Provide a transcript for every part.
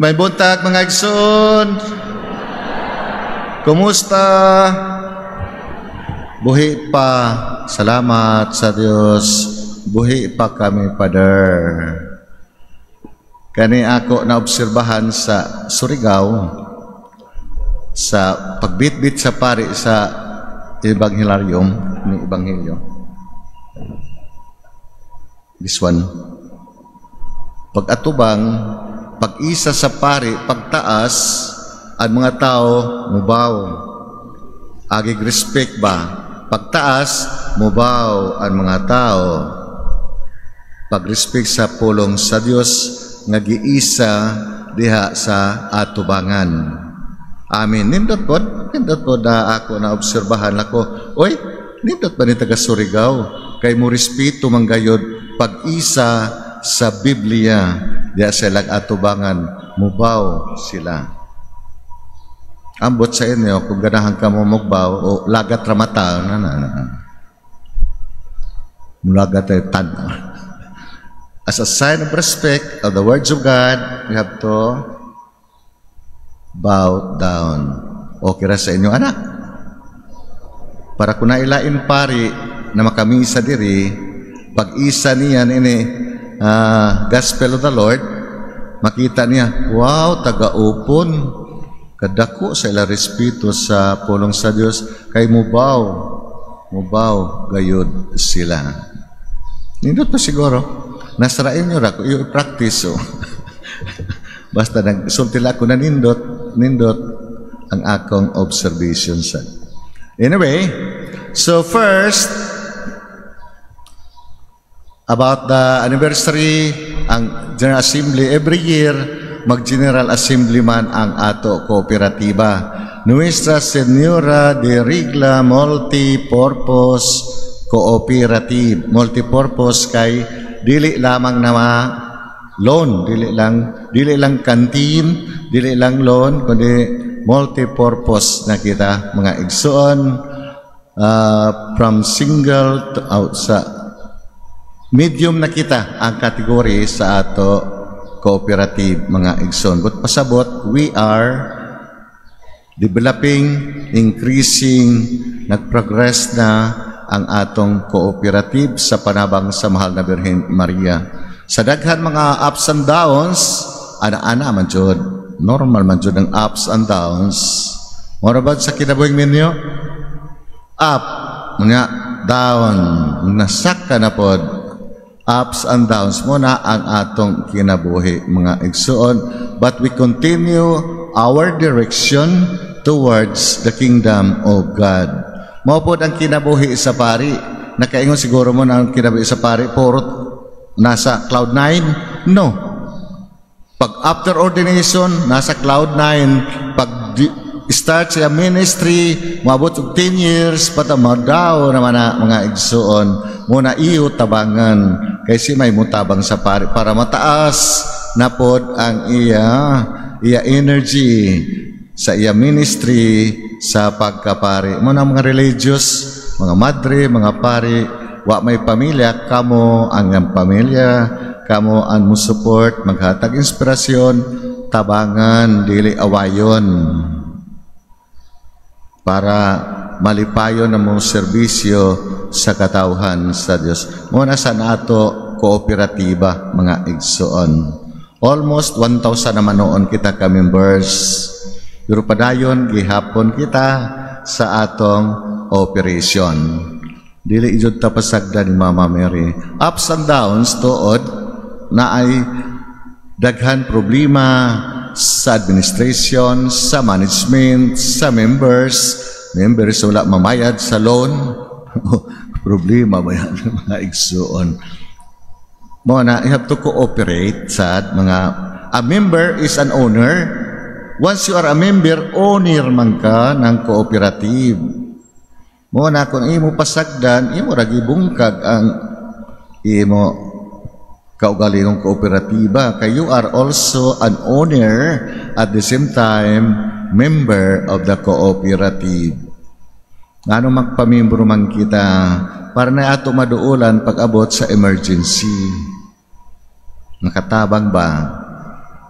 May buntag mga igsoon. Kumusta? Buhi pa. Salamat sa Dios. Buhi pa kami, Father. Kani ako naobserbahan sa Surigao sa pagbitbit sa pari sa Evangelium ni Ebanghelyo. This one. Pag-atubang, pag-isa sa pari, pagtaas, ang mga tao mubaw. Agig respect ba? Pagtaas, mubaw ang mga tao. Pag-respect sa pulong sa Dios nga giisa diha sa atubangan. Amen. Nindot po na ako na obserbahan ako. Oy, nindot ba ni taga Surigao? Kay mo respeto manggayod pag-isa sa Biblia diha sa ilang atubangan, mubaw sila. Ambot sa inyo kung ganahan ka mo mugbaw o lagat ramata mulagat ay tan. As a sign of respect of the words of God, we have to bow down. Okay ra sa inyo, anak? Para kung nailain pari na makamisa diri, pag-isa niyan ini gospel of the Lord, makita niya, wow, taga-upon, kadako sa ila respeto sa pulong sa Dios, kay mubaw gayud sila. Nindot pa siguro. Nasarain nyo ra, yung practice, oh. Basta nagsultila ko na nindot ang akong observations. Anyway, so first, about the anniversary, ang General Assembly, every year, mag-General Assembly man ang ato kooperatiba. Nuestra Señora de Regla Multipurpose Cooperative. Multipurpose kay dili lamang na loan, dili lang kantin, dili lang loan, kundi multipurpose na kita mga igsoon, from single to sa medium na kita ang kategory sa ato cooperative mga igsoon. But pasabot, we are developing, increasing, nag-progress na ang atong cooperative sa panabang sa mahal na Birhen Maria. Sa daghan mga ups and downs, ana-ana man jud, normal man jud ang ups and downs. Mura ba sa kinabuhing ninyo? Up, muna down, nasaka na pod. Ups and downs muna ang atong kinabuhi mga igsuon, but we continue our direction towards the kingdom of God. Maupod ang kinabuhi sa pari. Nakaingon siguro mo na ang kinabuhi sa pari, purot nasa cloud 9? No. Pag after ordination, nasa cloud 9. Pag start sa ministry, maabot og 10 years, patamadaw naman na mga igsuon. Muna iyo tabangan. Kasi may mutabang sa pari para mataas na pod ang iya energy sa iya ministry sa pagkapari. Muna mga religious, mga madre, mga pari, wa may pamilya, kamo ang pamilya, kamo ang musupport, maghatag inspirasyon, tabangan, dili awayon, para malipayon ang mga serbisyo sa katawhan sa Dios. Muna sa nato kooperatiba, mga igsoon. Almost 1,000 naman noon kita ka-members. Pero padayon, gihapon kita sa atong operation. Dili ijud tapasagda ni Mama Mary. Ups and downs tuod na ay daghan problema sa administration, sa management, sa members. Members wala mamayad sa loan. Problema ba yan, mga igsuon? Muna, you have to cooperate sa mga... A member is an owner. Once you are a member, owner man ka ng cooperative. Muna, kung imo pasagdan, imo ragi bungkag ang imo kaugalingong kooperatiba. Kay you are also an owner at the same time, member of the cooperative. Ngano magpamimbro man kita para na ato maduulan pag abot sa emergency. Nakatabang ba?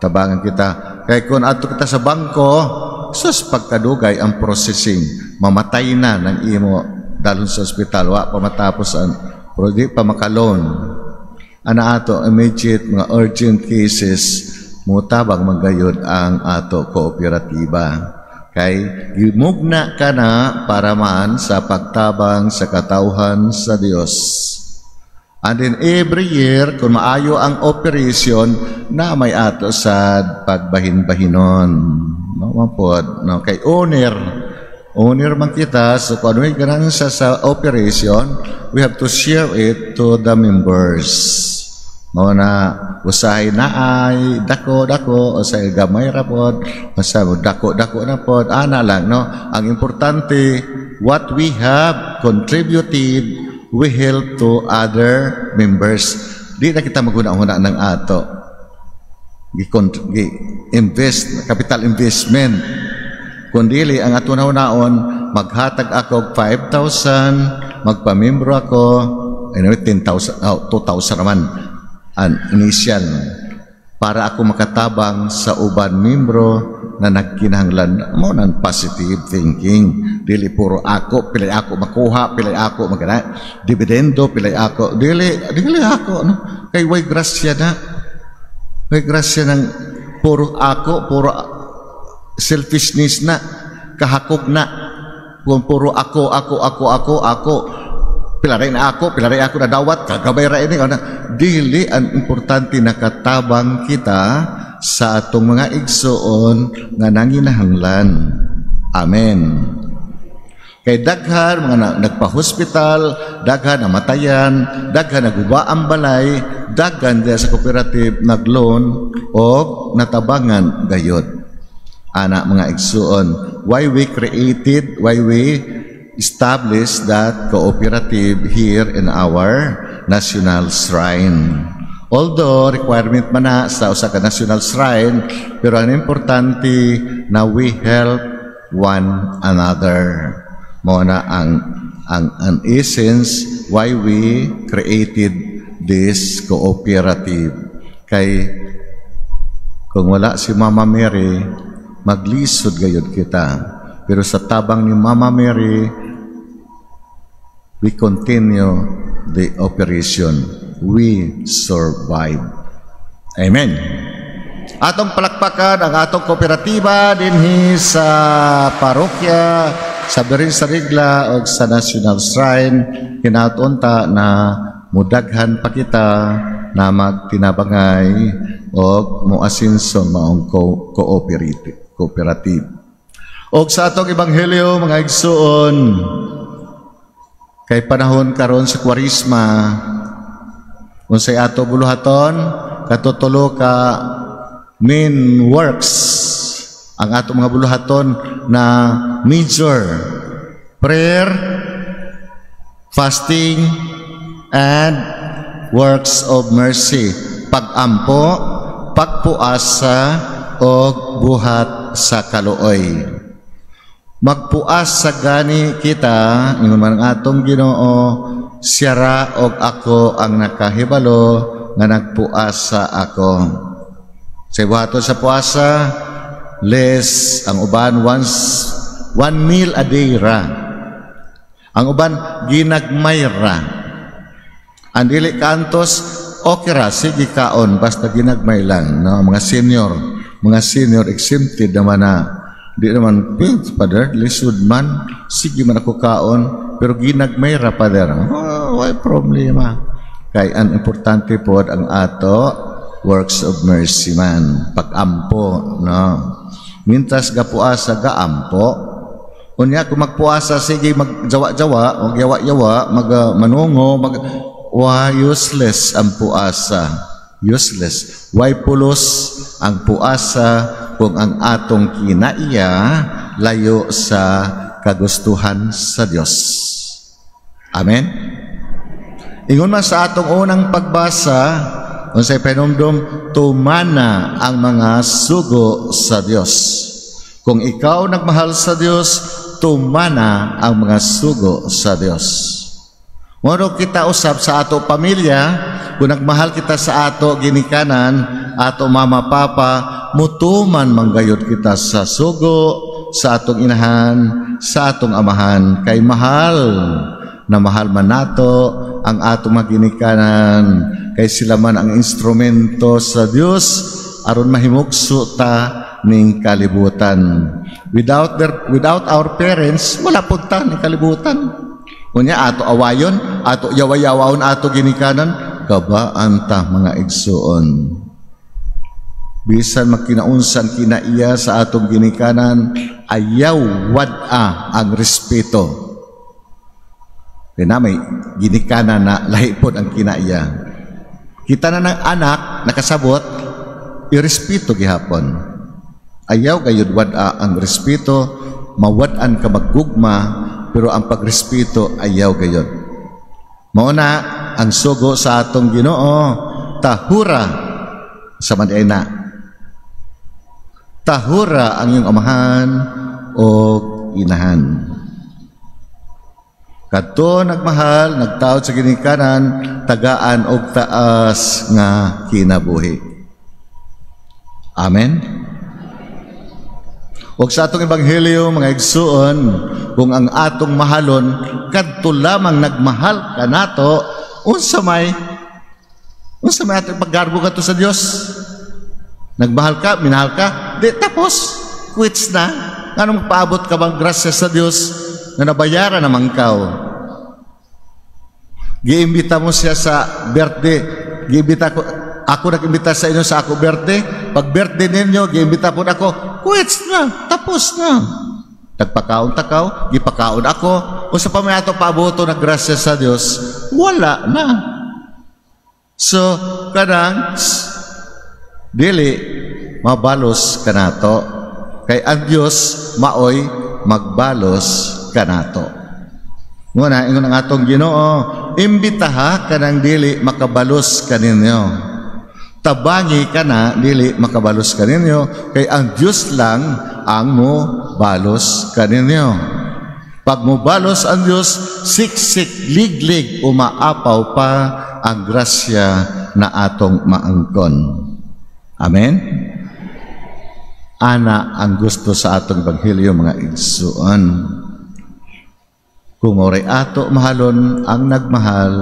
tabangan kita. Kaya kung ato kita sa bangko, sus pagkadugay ang processing, mamatay na ng imo dalon sa ospital, wa pa matapos ang pero di pa makalon. Ana ato immediate mga urgent cases, mutabang magayod ang ato kooperatiba. Kay gimugna ka na para man sa pagtabang sa katawhan sa Dios. And then every year, kung maayo ang operation, na may ato sa pagbahin-bahinon. No, mapod. No, kay owner man kita, so kung ano yung ganang sa operation, we have to share it to the members. Mo na usahay na ay dako-dako o sa gamay ra pod, basta dako-dako na pod, ana lang no. Ang importante, what we have contributed, we help to other members. Di na kita maguna-una ng ato. Invest, capital investment. Kundili ang ato naon, maghatag ako 5,000, magpamembro ako, anyway 10,000, 2,000 naman. An initial para ako makatabang sa uban membro na nagkinahanglan mo ng positive thinking. Dili puro ako, pilay ako makuha, pilay ako magana dividendo, pilay ako dili ako no. Kay way grasya ng puro ako, puro selfishness na, kahakog na. Kung puro ako pilari ako na dawat, kagabay ra ini kana. Dili ang importante nakatabang kita sa atong mga igsoon nga nanginahanglan. Amen. Kay daghan mga nagpa-hospital, daghan namatayan, daghan naguba ang balay, daghan diya sa cooperative nagloan o natabangan gayod. Ana mga igsoon, why we establish that cooperative here in our national shrine. Although requirement man na sa usa ka national shrine, pero ang importante na we help one another. Mo na ang essence why we created this cooperative. Kay kung wala si Mama Mary, maglisod gayud kita. Pero sa tabang ni Mama Mary, we continue the operation. We survive. Amen. Atong palakpakan ang atong kooperatiba dinhi sa parokya, sa Birin sa Rigla o sa National Shrine. Kinatunta na mudaghan pa kita na magtinabangay o muasinso maong cooperative. O sa atong ebanghelyo, mga igsoon, kay panahon karon sa Kwarisma, unsay ato buluhaton, katutulo ka main works, ang ato mga buluhaton na major, prayer, fasting, and works of mercy, pag-ampo, pagpuasa, o buhat sa kaluoy. Magpuas sa gani kita, ingon man atong Ginoo, siyara og ako ang nakahibalo nga nagpuasa ako. Sa buhaton sa puasa, less ang uban one meal a day ra. Ang uban ginagmay ra. Ang dili kantos okay ra, sige kaon basta ginagmay lang, no? Mga senior exempted naman na. Di naman, Father, lisod man, sige man ako kaon, pero ginagmay ra, Father. Oh, why problema? Kaya ang importante po ang ato works of mercy man, pag-ampo, no? Mintas gapuasa, gaampo. Unya, kung magpuasa, sige magjawa-jawa, o yawa-yawa, manungo, useless ang puasa. Useless. Why pulos ang puasa kung ang atong kinaiya layo sa kagustuhan sa Dios. Amen? Ingon man sa atong unang pagbasa, unsay panumdum, tumana ang mga sugo sa Dios. Kung ikaw nagmahal sa Dios, tumana ang mga sugo sa Dios. Moro kita usab sa ato pamilya, kung nagmahal kita sa ato ginikanan, ato mama papa, mutuman manggayod kita sa sugo sa atong inahan, sa atong amahan, kay mahal na mahal man nato ang atong maginikanan, kay sila man ang instrumento sa Dios aron mahimugso ta ning kalibutan. Without our parents, wala pud ta ning kalibutan. Unya ato awayon, ato yawa-yawon, ato ginikanan, kabaan ta mga igsuon. Bisan magkinaunsan kinaiya sa atong ginikanan, ayaw wad-a ang respeto. Kaya may ginikanan na lahi po ang kinaiya. Kita na ng anak, nakasabot, irespeto gihapon. Ayaw gayud wad-a ang respeto, mawad-an ka maggugma, pero ang pagrespeto ayaw gayud. Mauna, ang sugo sa atong Ginoo, tahura sa manay na. Tahura ang iyong amahan o inahan. Kadto nagmahal, nagtaod sa ginikanan, tagaan og taas nga kinabuhi. Amen? Og sa atong ebanghelyo, mga igsuon, kung ang atong mahalon, kadto lamang nagmahal ka nato, unsa may atong paggarbo ka to sa Dios? Nagmahal ka, minahal ka, di tapos, quits na. Ano magpaabot ka bang grasya sa Diyos na nabayaran naman ka? Giimbita mo siya sa birthday. Ako nag-imbita sa inyo sa ako birthday. Pag birthday ninyo, giimbita po ako, quits na, tapos na. Nagpakaon-takaw, gipakaon ako. O sa pamayato paaboto na grasya sa Diyos, wala na. So, kadang, dili mabalos kanato, kay ang Dios maoy magbalos kanato. Nguna ingon ang atong Ginoo, imbitaha kanang dili makabalos kaninyo. Tabangi kana dili makabalos kaninyo, kay ang Dios lang ang mo balos kaninyo. Pag mo balos ang Dios, siksik liglig umaapaw pa ang grasya na atong maangkon. Amen? Ana ang gusto sa atong ebanghelyo, mga igsuon. Kung oray ato mahalon ang nagmahal,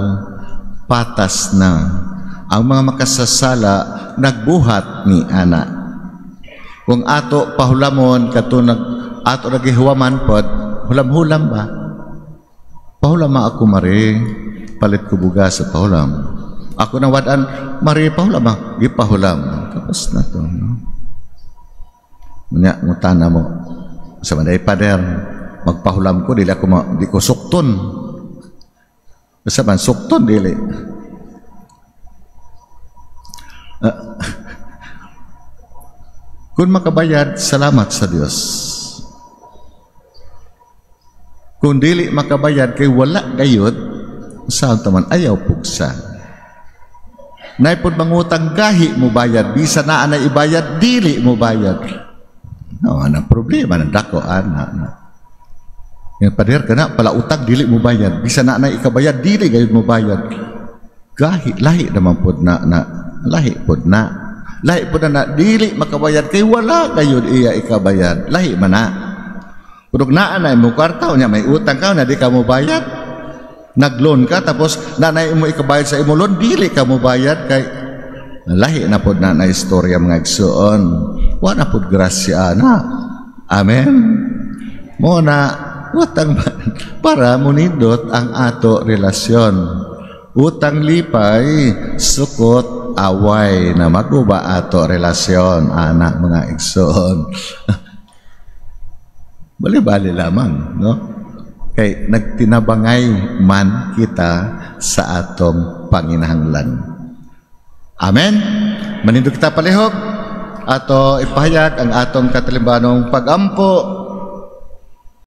patas na. Ang mga makasasala, nagbuhat ni ana. Kung ato pahulamon, katunag ato nagihuwaman pod, hulam-hulam ba? Pahulama ako mari, palit ko buga sa pahulam. Ako na wadan, mari pahulam ba? Gipahulam. Tapos na to, no? Munya, ngutana mo, sa manday pader, magpahulam ko, di ko sukton. Basta man, sukton, dili. Kung makabayad, salamat sa Diyos. Kung dili makabayad, kay wala gayod, saan taman, ayaw pugsa. Naipod mangutang gahi mo bayad, bisa na anay ibayad, dili mo bayad. No, anong problema, nandako, Yung pader ka na, pala utang, dili mo bayad. Bisa na anay ikabayad, dili gayud mo bayad. Gahi, lahi naman pod na, lahi pod na. Lahi pod na, dili makabayad, kay wala gayud iya ikabayad. Lahi man na. Kung na anay mo kwarta, may utang ka, na di ka mo bayad. Nag-loan ka, tapos nanay mo ikabayad sa imo loan, dili ka mo bayad, kay lahi na pod na istorya mga igsuon. Wala pod grasya na. Amen? Muna, utang para munindot ang ato relasyon. Utang lipay, sukot, away na maguba ato relasyon, anak mga igsuon. Bali-bali lamang, no? Kay nagtinabangay man kita sa atong panginahanglan. Amen? Manindog kita palihog, ato ipahayag ang atong katalimbanong pagampo